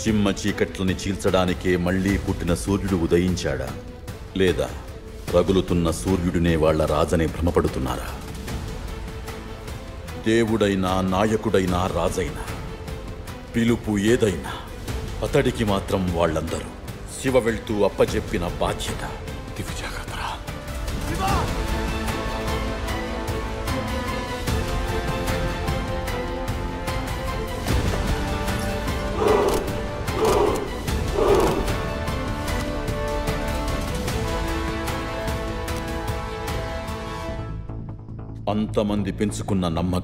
చిమ్మ చీకట్లని చీల్చడానికే మళ్లీ పుట్టిన సూర్యుడు ఉదయించాడా, లేదా రగులుతున్న సూర్యుడినే వాళ్ల రాజని భ్రమపడుతున్నారా? దేవుడైనా, నాయకుడైనా, రాజైనా, పిలుపు ఏదైనా అతడికి మాత్రం వాళ్ళందరూ శివ వెళ్తూ అప్పచెప్పిన బాధ్యత. దివ్య జాగ్రత్తరా. అంతమంది పెంచుకున్న నమ్మకం